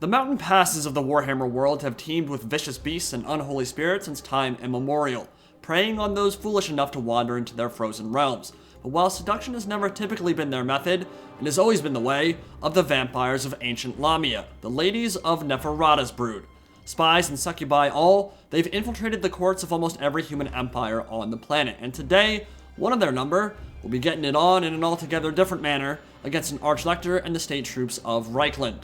The mountain passes of the Warhammer world have teemed with vicious beasts and unholy spirits since time immemorial, preying on those foolish enough to wander into their frozen realms. But while seduction has never typically been their method, it has always been the way of the vampires of ancient Lahmia, the ladies of Neferata's brood. Spies and succubi all, they've infiltrated the courts of almost every human empire on the planet, and today, one of their number will be getting it on in an altogether different manner against an Arch Lector and the state troops of Reichland.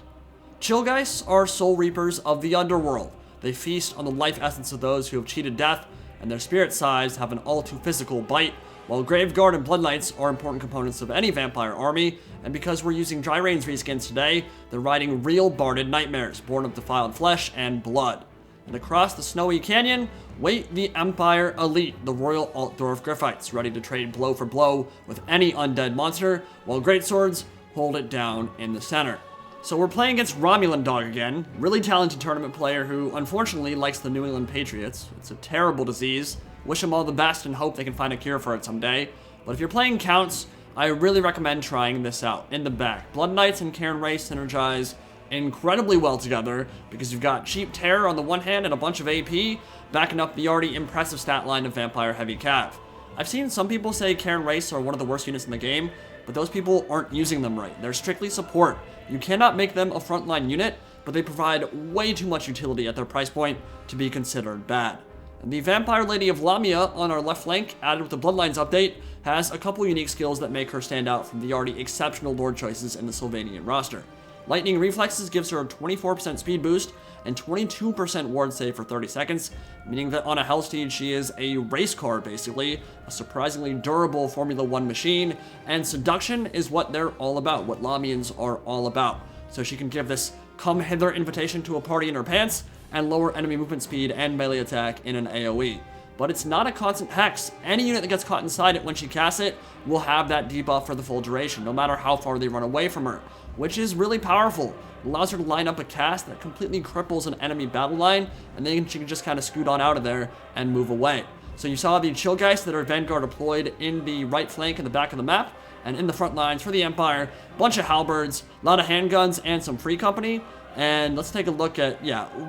Chillgeists are soul reapers of the underworld. They feast on the life essence of those who have cheated death, and their spirit sides have an all-too-physical bite, while Graveguard and Blood Knights are important components of any vampire army, and because we're using Dry Rains reskins today, they're riding real barded nightmares, born of defiled flesh and blood. And across the snowy canyon, wait the Empire Elite, the Royal Altdorf Gryphites, ready to trade blow for blow with any undead monster, while Greatswords hold it down in the center. So we're playing against Romulan Dog again, really talented tournament player who unfortunately likes the New England Patriots. It's a terrible disease. Wish them all the best and hope they can find a cure for it someday. But if you're playing counts, I really recommend trying this out. In the back, Blood Knights and Cairn Ray synergize incredibly well together because you've got cheap terror on the one hand and a bunch of AP backing up the already impressive stat line of Vampire Heavy Cav. I've seen some people say Cairn Race are one of the worst units in the game, but those people aren't using them right. They're strictly support. You cannot make them a frontline unit, but they provide way too much utility at their price point to be considered bad. And the Vampire Lady of Lahmia on our left flank, added with the Bloodlines update, has a couple unique skills that make her stand out from the already exceptional Lord choices in the Sylvanian roster. Lightning Reflexes gives her a 24% speed boost and 22% ward save for 30 seconds, meaning that on a Hellsteed she is a race car basically, a surprisingly durable Formula 1 machine, and Seduction is what they're all about, what Lamians are all about. So she can give this come hither invitation to a party in her pants, and lower enemy movement speed and melee attack in an AoE. But it's not a constant hex. Any unit that gets caught inside it when she casts it will have that debuff for the full duration, no matter how far they run away from her, which is really powerful. It allows her to line up a cast that completely cripples an enemy battle line, and then she can just kind of scoot on out of there and move away. So you saw the Chillgeists that are Vanguard deployed in the right flank and the back of the map, and in the front lines for the Empire, bunch of halberds, a lot of handguns, and some free company. And let's take a look at,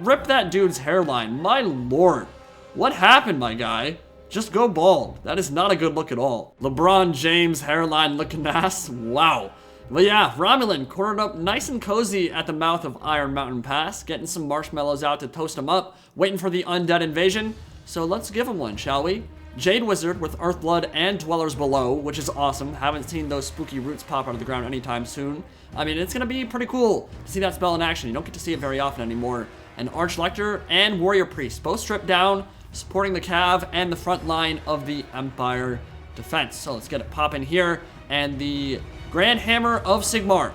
rip that dude's hairline. My lord. What happened, my guy? Just go bald. That is not a good look at all. LeBron James hairline looking ass. Wow. But yeah, Romulan cornered up nice and cozy at the mouth of Iron Mountain Pass, getting some marshmallows out to toast them up, waiting for the undead invasion. So let's give him one, shall we? Jade Wizard with Earthblood and Dwellers Below, which is awesome. Haven't seen those spooky roots pop out of the ground anytime soon. I mean, it's going to be pretty cool to see that spell in action. You don't get to see it very often anymore. And Arch Lector and Warrior Priest, both stripped down, supporting the Cav and the front line of the Empire defense. So let's get it popping here. And the Grand Hammer of Sigmar,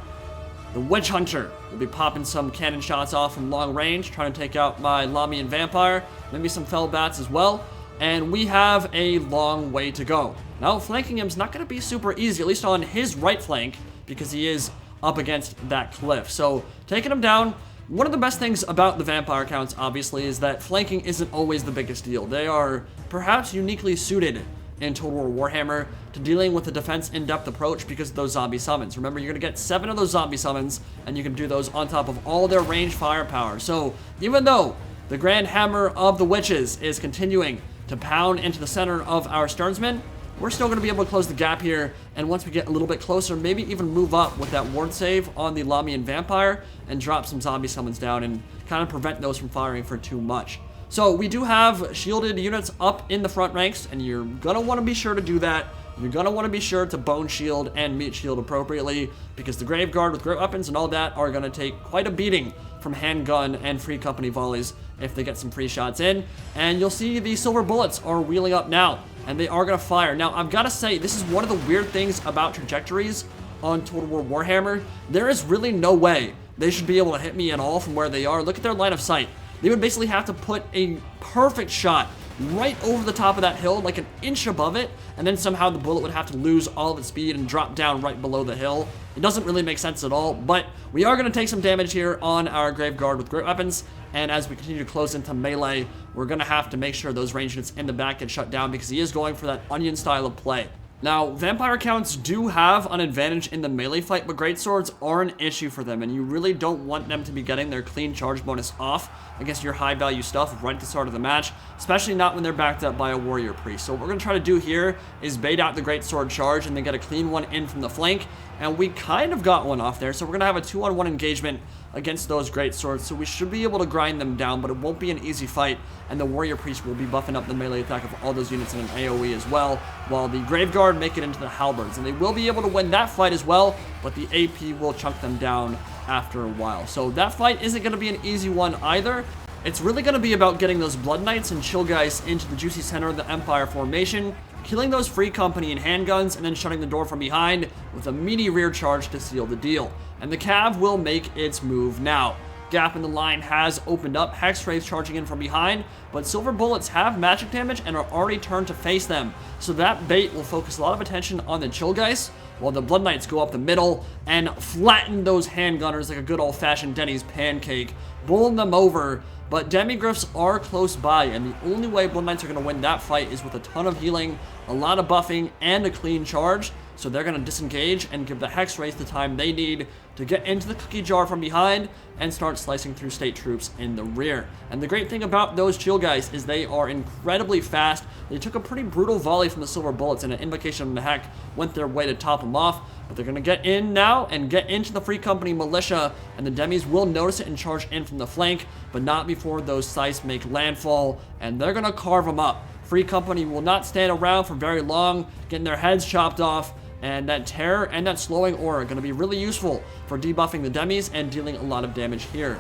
the Witch Hunter, will be popping some cannon shots off from long range, trying to take out my Lamian Vampire, maybe some Fell Bats as well. And we have a long way to go. Now, flanking him's not going to be super easy, at least on his right flank, because he is up against that cliff. So, taking him down, one of the best things about the vampire counts, obviously, is that flanking isn't always the biggest deal. They are perhaps uniquely suited in Total War Warhammer to dealing with a defense in-depth approach because of those zombie summons. Remember, you're going to get 7 of those zombie summons, and you can do those on top of all their ranged firepower. So, even though the Grand Hammer of the Witches is continuing to pound into the center of our Sternsmen, we're still going to be able to close the gap here, and once we get a little bit closer, maybe even move up with that ward save on the Lamian Vampire and drop some zombie summons down and kind of prevent those from firing for too much. So we do have shielded units up in the front ranks, and you're going to want to be sure to do that. You're going to want to be sure to bone shield and meat shield appropriately, because the Graveguard with great weapons and all that are going to take quite a beating from handgun and free company volleys if they get some free shots in. And you'll see the silver bullets are wheeling up now, and they are going to fire. Now, I've got to say, this is one of the weird things about trajectories on Total War Warhammer. There is really no way they should be able to hit me at all from where they are. Look at their line of sight. They would basically have to put a perfect shot right over the top of that hill, like an inch above it, and then somehow the bullet would have to lose all of its speed and drop down right below the hill. It doesn't really make sense at all, but we are going to take some damage here on our Graveguard with great weapons, and as we continue to close into melee, we're going to have to make sure those range units in the back get shut down because he is going for that onion style of play. Now, vampire counts do have an advantage in the melee fight, but greatswords are an issue for them, and you really don't want them to be getting their clean charge bonus off against your high value stuff right at the start of the match, especially not when they're backed up by a warrior priest. So what we're going to try to do here is bait out the greatsword charge and then get a clean one in from the flank, and we kind of got one off there, so we're going to have a 2-on-1 engagement against those greatswords, so we should be able to grind them down, but it won't be an easy fight, and the warrior priest will be buffing up the melee attack of all those units in an AoE as well, while the graveguard make it into the halberds, and they will be able to win that fight as well, but the AP will chunk them down after a while. So that fight isn't going to be an easy one either. It's really going to be about getting those Blood Knights and Chill Guys into the juicy center of the Empire formation, killing those free company and handguns, and then shutting the door from behind with a meaty rear charge to seal the deal. And the Cav will make its move now. Gap in the line has opened up, Hex Wraith charging in from behind, but Silver Bullets have magic damage and are already turned to face them. So that bait will focus a lot of attention on the Chill Guys, while the Blood Knights go up the middle and flatten those handgunners like a good old-fashioned Denny's pancake, bowling them over. But Demigryphs are close by, and the only way Blood Knights are going to win that fight is with a ton of healing, a lot of buffing, and a clean charge. So they're going to disengage and give the Hex Wraith the time they need to get into the cookie jar from behind and start slicing through state troops in the rear. And the great thing about those Chill Guys is they are incredibly fast. They took a pretty brutal volley from the Silver Bullets, and an Invocation of the Heck went their way to top them off. But they're going to get in now and get into the Free Company Militia, and the Demis will notice it and charge in from the flank, but not before those scythes make landfall, and they're going to carve them up. Free Company will not stand around for very long, getting their heads chopped off, and that Terror and that Slowing Aura are going to be really useful for debuffing the Demis and dealing a lot of damage here.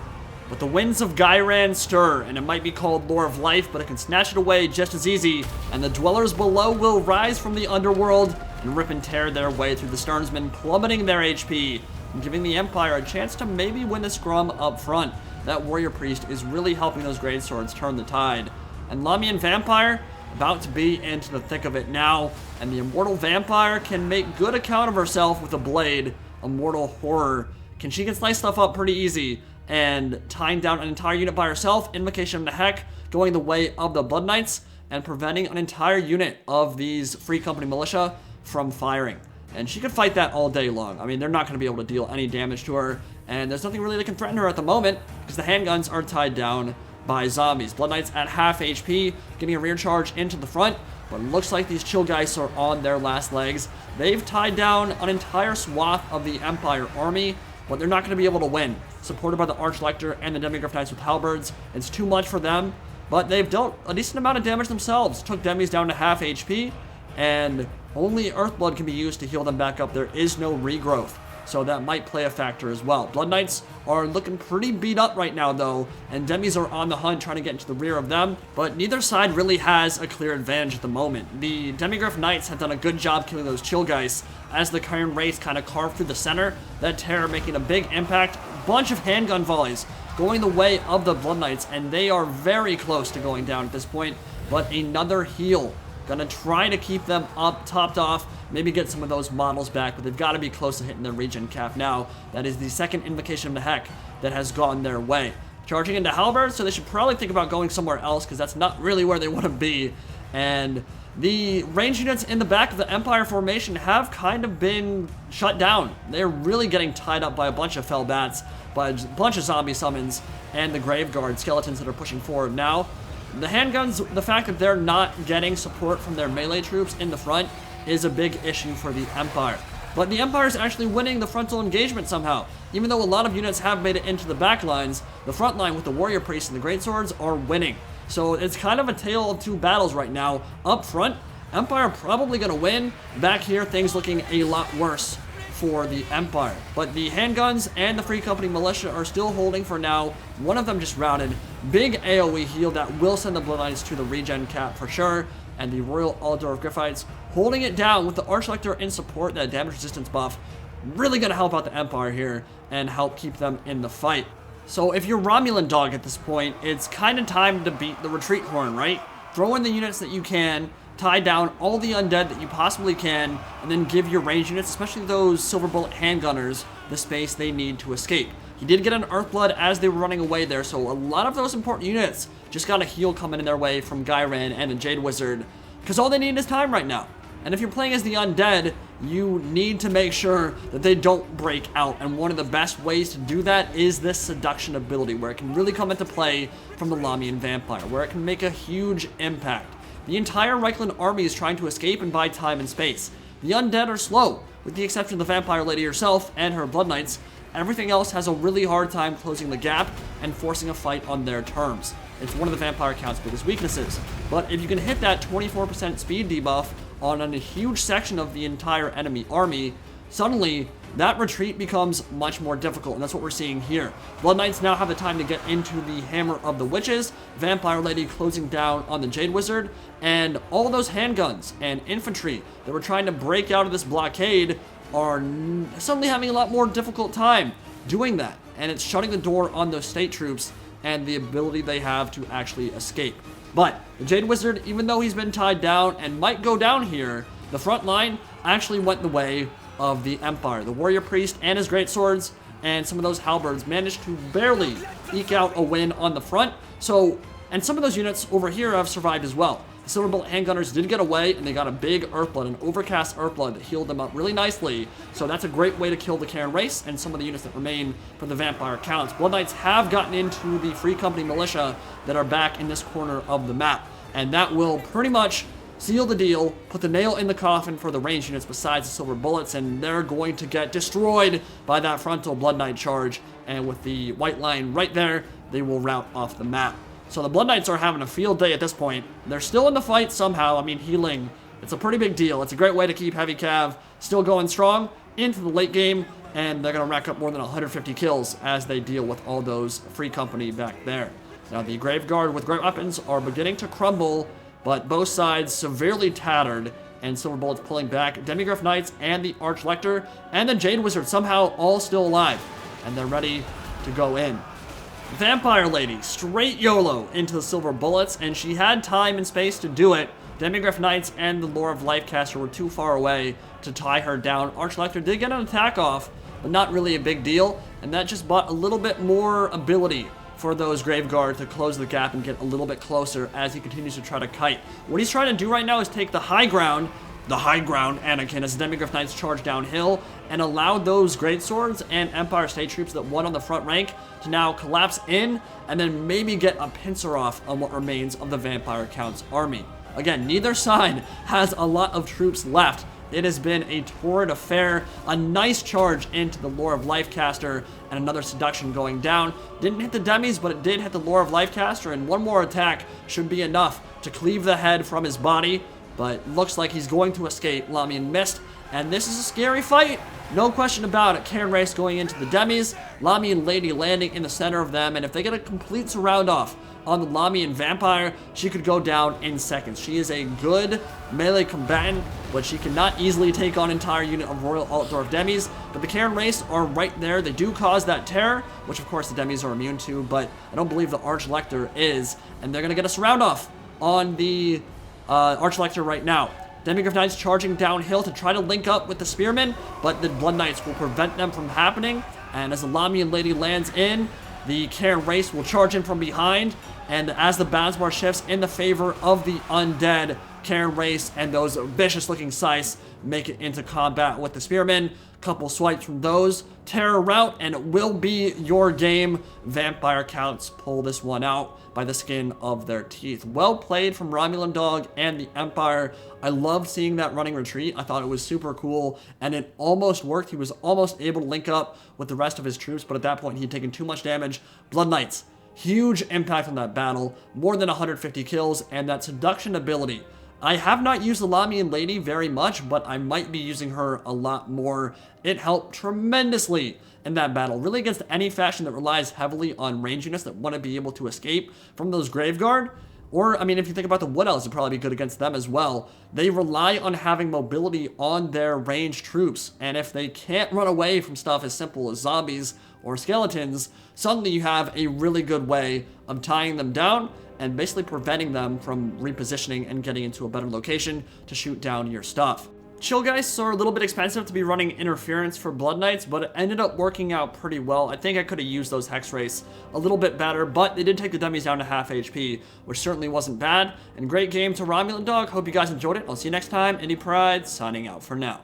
But the winds of Ghyran stir, and it might be called Lore of Life, but it can snatch it away just as easy, and the dwellers below will rise from the underworld and rip and tear their way through the Sternsmen, plummeting their HP, and giving the Empire a chance to maybe win the scrum up front. That Warrior Priest is really helping those Greatswords turn the tide. And Lamian Vampire, about to be into the thick of it now, and the Immortal Vampire can make good account of herself with a blade. Immortal Horror. Can she get sliced stuff up pretty easy, and tying down an entire unit by herself, Invocation of the Heck, going the way of the Blood Knights, and preventing an entire unit of these Free Company Militia from firing. And she could fight that all day long. I mean, they're not going to be able to deal any damage to her, and there's nothing really that can threaten her at the moment, because the handguns are tied down by zombies. Blood Knights at half HP, getting a rear charge into the front, but it looks like these Chill Guys are on their last legs. They've tied down an entire swath of the Empire army, but they're not going to be able to win. Supported by the Arch Lector and the Demigryph Knights with halberds, it's too much for them, but they've dealt a decent amount of damage themselves. Took Demis down to half HP, and only Earthblood can be used to heal them back up. There is no regrowth, so that might play a factor as well. Blood Knights are looking pretty beat up right now, though, and Demis are on the hunt trying to get into the rear of them, but neither side really has a clear advantage at the moment. The Demigryph Knights have done a good job killing those Chill Guys as the Kyran Wraith kind of carved through the center. That Terror making a big impact. Bunch of handgun volleys going the way of the Blood Knights, and they are very close to going down at this point, but another heal. Gonna try to keep them up, topped off, maybe get some of those models back, but they've got to be close to hitting their regen cap now. That is the second Invocation of the Heck that has gone their way. Charging into Halberd, so they should probably think about going somewhere else, because that's not really where they want to be. And the range units in the back of the Empire formation have kind of been shut down. They're really getting tied up by a bunch of fell bats, by a bunch of zombie summons, and the Graveguard skeletons that are pushing forward now. The handguns, the fact that they're not getting support from their melee troops in the front is a big issue for the Empire. But the Empire is actually winning the frontal engagement somehow. Even though a lot of units have made it into the back lines, the front line with the Warrior Priests and the Greatswords are winning. So it's kind of a tale of two battles right now. Up front, Empire probably going to win. Back here, things looking a lot worse for the Empire. But the handguns and the Free Company Militia are still holding for now. One of them just routed. Big AoE heal that will send the Blood Knights to the regen cap for sure. And the Royal Altdorf Gryphites holding it down with the Arch Lector in support. That damage resistance buff really going to help out the Empire here and help keep them in the fight. So if you're Romulan Dog at this point, it's kind of time to beat the retreat horn, right? Throw in the units that you can, tie down all the undead that you possibly can, and then give your range units, especially those Silver Bullet handgunners, the space they need to escape. He did get an Earthblood as they were running away there, so a lot of those important units just got a heal coming in their way from Ghyran and the Jade Wizard, because all they need is time right now. And if you're playing as the Undead, you need to make sure that they don't break out. And one of the best ways to do that is this seduction ability, where it can really come into play from the Lamian Vampire, where it can make a huge impact. The entire Reichland army is trying to escape and buy time and space. The Undead are slow, with the exception of the Vampire Lady herself and her Blood Knights. Everything else has a really hard time closing the gap and forcing a fight on their terms. It's one of the Vampire Count's biggest weaknesses. But if you can hit that 24% speed debuff on a huge section of the entire enemy army, suddenly that retreat becomes much more difficult, and that's what we're seeing here. Blood Knights now have the time to get into the Hammer of the Witches, Vampire Lady closing down on the Jade Wizard, and all those handguns and infantry that were trying to break out of this blockade are suddenly having a lot more difficult time doing that, and it's shutting the door on those state troops and the ability they have to actually escape. But the Jade Wizard, even though he's been tied down and might go down here, the front line actually went the way of the Empire. The Warrior Priest and his Greatswords and some of those halberds managed to barely eke out a win on the front. And some of those units over here have survived as well. The Silverbolt handgunners did get away, and they got a big Earthblood, an overcast Earthblood that healed them up really nicely. So that's a great way to kill the Cairn race and some of the units that remain from the Vampire Counts. Blood Knights have gotten into the Free Company militia that are back in this corner of the map, and that will pretty much seal the deal, put the nail in the coffin for the ranged units besides the silver bullets, and they're going to get destroyed by that frontal Blood Knight charge, and with the white line right there, they will rout off the map. So the Blood Knights are having a field day at this point. They're still in the fight somehow. I mean, healing, it's a pretty big deal. It's a great way to keep Heavy Cav still going strong into the late game, and they're going to rack up more than 150 kills as they deal with all those Free Company back there. Now, the Grave Guard with great weapons are beginning to crumble, but both sides severely tattered, and Silver Bullets pulling back. Demigryph Knights and the Arch Lector and the Jade Wizard somehow all still alive, and they're ready to go in. Vampire Lady, straight YOLO into the Silver Bullets, and she had time and space to do it. Demigryph Knights and the Lore of Lifecaster were too far away to tie her down. Arch Lector did get an attack off, but not really a big deal, and that just bought a little bit more ability for those Grave Guard to close the gap and get a little bit closer as he continues to try to kite. What he's trying to do right now is take the high ground Anakin, as the Demigryph Knights charge downhill and allow those Greatswords and Empire State troops that won on the front rank to now collapse in and then maybe get a pincer off on what remains of the Vampire Count's army. Again, neither side has a lot of troops left. It has been a torrid affair, a nice charge into the Lore of Lifecaster, and another seduction going down. Didn't hit the demis, but it did hit the Lore of Lifecaster, and one more attack should be enough to cleave the head from his body, but looks like he's going to escape. Lamian missed, and this is a scary fight. No question about it. Cairn Race going into the demis, Lamian Lady landing in the center of them, and if they get a complete surround off on the Lamian Vampire, she could go down in seconds. She is a good melee combatant, but she cannot easily take on an entire unit of Royal Altdorf demis. But the Cairn Race are right there. They do cause that terror, which of course the demis are immune to, but I don't believe the Arch Lector is, and they're going to get a surround off on the Arch Lector right now. Demigryph Knights charging downhill to try to link up with the Spearmen, but the Blood Knights will prevent them from happening, and as the Lamian Lady lands in, the Cairn Race will charge in from behind, and as the balance bar shifts in the favor of the Undead, Cairn Race and those vicious-looking scythes make it into combat with the Spearmen. Couple swipes from those, terror rout, and it will be your game. Vampire Counts pull this one out by the skin of their teeth. Well played from Romulan Dog and the Empire. I loved seeing that running retreat. I thought it was super cool, and it almost worked. He was almost able to link up with the rest of his troops, but at that point, he'd taken too much damage. Blood Knights, huge impact on that battle, more than 150 kills, and that seduction ability. I have not used the Lamian Lady very much, but I might be using her a lot more. It helped tremendously in that battle, really against any faction that relies heavily on range units that want to be able to escape from those Grave Guard. Or, I mean, if you think about the Wood Elves, it'd probably be good against them as well. They rely on having mobility on their ranged troops, and if they can't run away from stuff as simple as zombies or skeletons, suddenly you have a really good way of tying them down and basically preventing them from repositioning and getting into a better location to shoot down your stuff. Chillgeists are a little bit expensive to be running interference for Blood Knights, but it ended up working out pretty well. I think I could have used those Hex Wraiths a little bit better, but they did take the dummies down to half HP, which certainly wasn't bad. And great game to Romulan Dog. Hope you guys enjoyed it. I'll see you next time. Indie Pride, signing out for now.